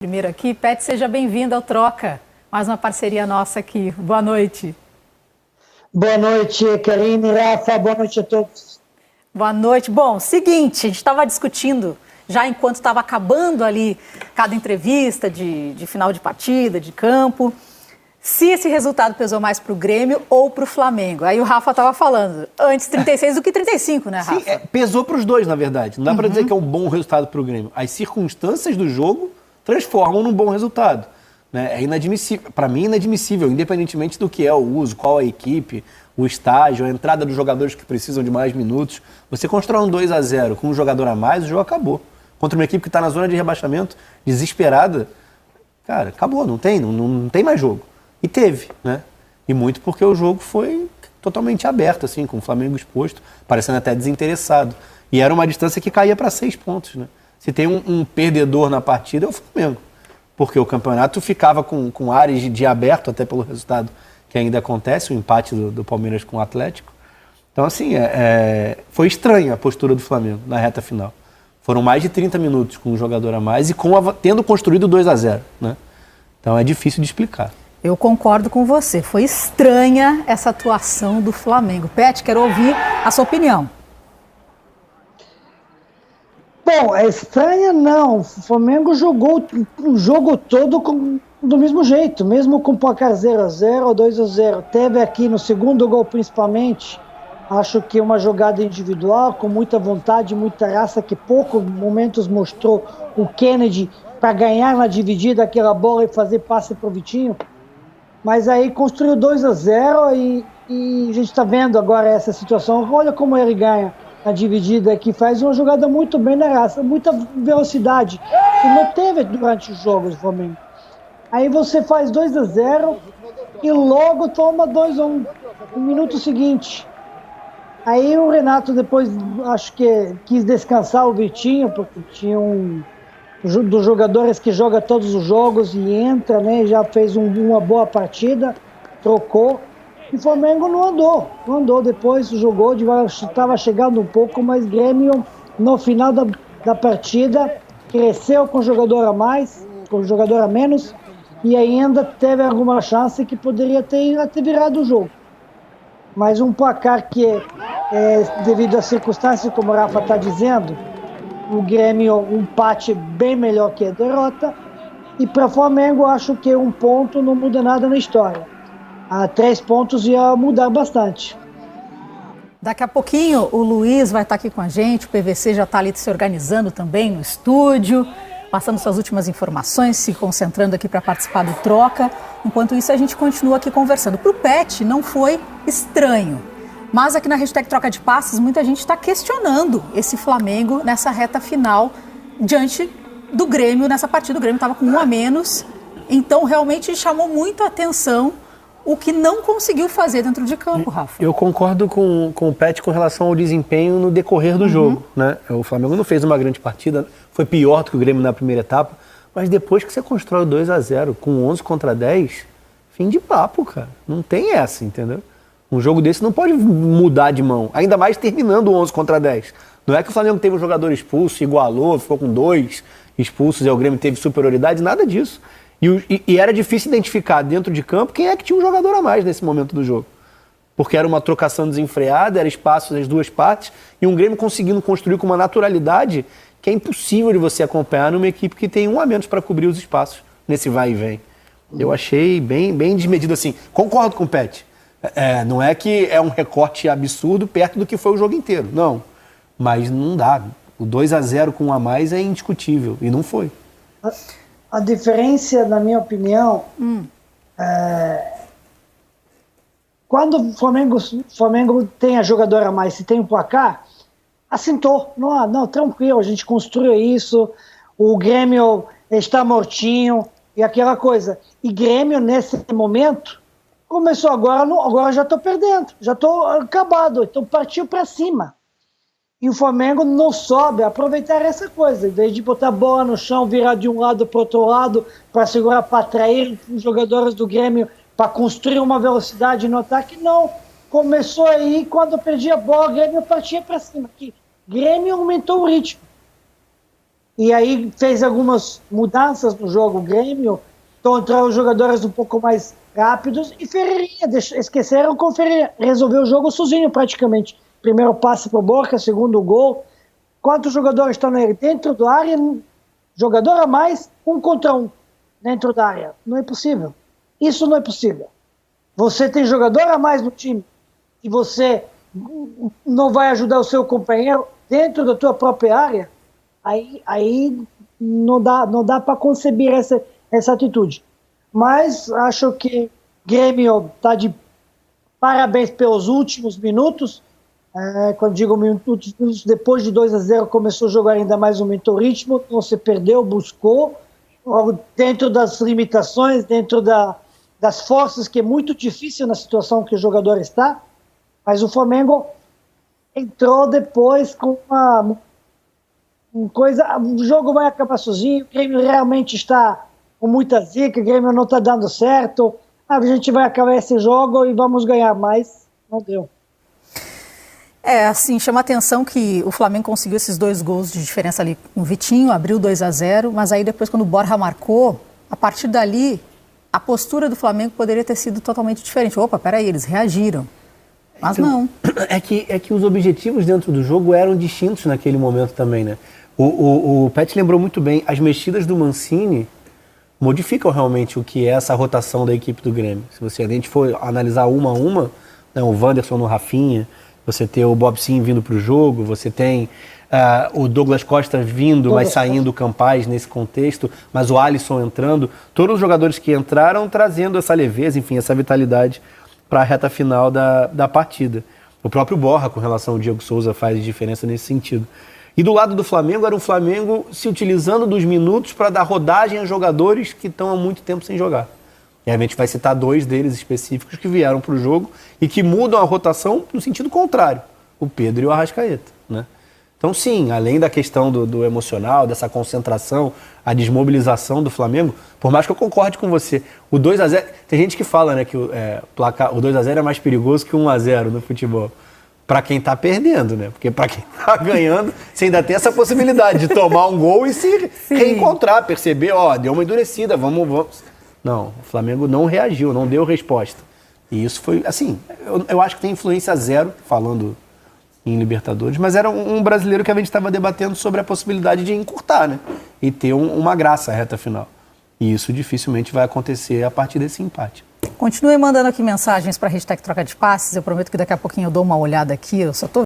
Primeiro aqui, Pet, seja bem-vindo ao Troca. Mais uma parceria nossa aqui. Boa noite. Boa noite, Karine, Rafa, boa noite a todos. Boa noite. Bom, seguinte, a gente estava discutindo, já enquanto estava acabando ali cada entrevista de final de partida, de campo, se esse resultado pesou mais para o Grêmio ou para o Flamengo. Aí o Rafa estava falando, antes 36 do que 35, né, Rafa? Sim, pesou para os dois, na verdade. Não dá para dizer que é um bom resultado para o Grêmio. As circunstâncias do jogo transformam num bom resultado. Né? É inadmissível, para mim, inadmissível, independentemente do que é o uso, qual a equipe, o estágio, a entrada dos jogadores que precisam de mais minutos. Você constrói um 2-0 com um jogador a mais, o jogo acabou. Contra uma equipe que está na zona de rebaixamento, desesperada, cara, acabou, não tem mais jogo. E teve, né? E muito porque o jogo foi totalmente aberto, assim, com o Flamengo exposto, parecendo até desinteressado. E era uma distância que caía para 6 pontos, né? Se tem um perdedor na partida, é o Flamengo. Porque o campeonato ficava com áreas de aberto, até pelo resultado que ainda acontece, o empate do Palmeiras com o Atlético. Então, assim, foi estranha a postura do Flamengo na reta final. Foram mais de 30 minutos com um jogador a mais e tendo construído 2-0, né? Então é difícil de explicar. Eu concordo com você. Foi estranha essa atuação do Flamengo. Pet, quero ouvir a sua opinião. Bom, é estranha não. O Flamengo jogou o jogo todo do mesmo jeito, mesmo com placar 0-0 ou 2-0. Teve aqui no segundo gol principalmente, acho que uma jogada individual, com muita vontade, muita raça, que poucos momentos mostrou o Kennedy para ganhar na dividida aquela bola e fazer passe para o Vitinho. Mas aí construiu 2-0 e a gente está vendo agora essa situação. Olha como ele ganha a dividida, que faz uma jogada muito bem na raça, muita velocidade, que não teve durante os jogos do Flamengo. Aí você faz 2-0 e logo toma 2-1 no minuto seguinte. Aí o Renato depois, acho que quis descansar o Vitinho, porque tinha dos jogadores que joga todos os jogos e entra, né? Já fez uma boa partida, trocou. E o Flamengo não andou depois, jogou, estava chegando um pouco, mas Grêmio, no final da partida, cresceu com jogador a mais, com jogador a menos, e ainda teve alguma chance que poderia ter virado o jogo. Mas um placar que, devido às circunstâncias, como o Rafa está dizendo, o Grêmio, um empate bem melhor que a derrota, e para o Flamengo, acho que um ponto não muda nada na história. 3 pontos ia mudar bastante. Daqui a pouquinho o Luiz vai estar aqui com a gente, o PVC já está ali se organizando também no estúdio, passando suas últimas informações, se concentrando aqui para participar do Troca. Enquanto isso, a gente continua aqui conversando. Para o Pet não foi estranho, mas aqui na hashtag Troca de Passes, muita gente está questionando esse Flamengo nessa reta final diante do Grêmio. Nessa partida o Grêmio estava com 1 a menos, então realmente chamou muito a atenção o que não conseguiu fazer dentro de campo, Rafa. Eu concordo com o Pet com relação ao desempenho no decorrer do jogo, né? O Flamengo não fez uma grande partida, foi pior do que o Grêmio na primeira etapa, mas depois que você constrói o 2-0 com 11 contra 10, fim de papo, cara. Não tem essa, entendeu? Um jogo desse não pode mudar de mão, ainda mais terminando o 11 contra 10. Não é que o Flamengo teve um jogador expulso, igualou, ficou com 2 expulsos e o Grêmio teve superioridade, nada disso. E era difícil identificar dentro de campo quem é que tinha um jogador a mais nesse momento do jogo. Porque era uma trocação desenfreada, era espaço das duas partes, e um Grêmio conseguindo construir com uma naturalidade que é impossível de você acompanhar numa equipe que tem 1 a menos para cobrir os espaços nesse vai e vem. Eu achei bem desmedido assim. Concordo com o Pet. Não é que é um recorte absurdo perto do que foi o jogo inteiro, não. Mas não dá. O 2-0 com 1 a mais é indiscutível, e não foi. A diferença, na minha opinião, quando o Flamengo tem a jogadora a mais, se tem um placar, assentou. Não, tranquilo, a gente construiu isso, o Grêmio está mortinho e aquela coisa. E Grêmio, nesse momento, começou agora já estou perdendo, já estou acabado, então partiu para cima. E o Flamengo não soube aproveitar essa coisa, em vez de botar a bola no chão, virar de um lado para o outro lado, para segurar, para atrair os jogadores do Grêmio, para construir uma velocidade no ataque, não. Começou aí, quando perdia a bola, o Grêmio partia para cima. Aqui, Grêmio aumentou o ritmo. E aí fez algumas mudanças no jogo, o Grêmio, então entraram jogadores um pouco mais rápidos, e Ferreirinha, esqueceram com o Ferreirinha, resolveu o jogo sozinho praticamente. Primeiro passe para o Borja, segundo gol. Quantos jogadores estão dentro da área? Jogador a mais, 1 contra 1 dentro da área. Não é possível. Isso não é possível. Você tem jogador a mais no time e você não vai ajudar o seu companheiro dentro da tua própria área, aí não dá para conceber essa atitude. Mas acho que Grêmio está de parabéns pelos últimos minutos. Quando digo minutos, depois de 2-0 começou a jogar ainda mais aumentou o ritmo, não se perdeu, buscou, dentro das limitações, dentro das forças, que é muito difícil na situação que o jogador está, mas o Flamengo entrou depois com uma coisa, o jogo vai acabar sozinho, o Grêmio realmente está com muita zica, o Grêmio não está dando certo, a gente vai acabar esse jogo e vamos ganhar, mas não deu. Assim, chama a atenção que o Flamengo conseguiu esses 2 gols de diferença ali com o Vitinho, abriu 2-0, mas aí depois quando o Borja marcou, a partir dali, a postura do Flamengo poderia ter sido totalmente diferente. Opa, peraí, eles reagiram. Mas então, não. É que os objetivos dentro do jogo eram distintos naquele momento também, né? O Pet lembrou muito bem, as mexidas do Mancini modificam realmente o que é essa rotação da equipe do Grêmio. Se a gente for analisar uma a uma, né, o Wanderson no Rafinha, você tem o Bob Sim vindo para o jogo, você tem o Douglas Costa vindo, mas saindo o Campaz nesse contexto, mas o Alisson entrando, todos os jogadores que entraram trazendo essa leveza, enfim, essa vitalidade para a reta final da partida. O próprio Borja, com relação ao Diego Souza, faz diferença nesse sentido. E do lado do Flamengo, era um Flamengo se utilizando dos minutos para dar rodagem a jogadores que estão há muito tempo sem jogar. E a gente vai citar 2 deles específicos que vieram para o jogo e que mudam a rotação no sentido contrário, o Pedro e o Arrascaeta, né? Então, sim, além da questão do emocional, dessa concentração, a desmobilização do Flamengo, por mais que eu concorde com você, o 2-0, tem gente que fala, né, que o 2-0 é mais perigoso que o 1-0 no futebol. Para quem está perdendo, né? Porque para quem está ganhando, você ainda tem essa possibilidade de tomar um gol e se reencontrar, perceber, deu uma endurecida, vamos. Não, o Flamengo não reagiu, não deu resposta. E isso foi, assim, eu acho que tem influência zero, falando em Libertadores, mas era um brasileiro que a gente estava debatendo sobre a possibilidade de encurtar, né? E ter uma graça a reta final. E isso dificilmente vai acontecer a partir desse empate. Continue mandando aqui mensagens para a hashtag Troca de Passes. Eu prometo que daqui a pouquinho eu dou uma olhada aqui. Eu só tô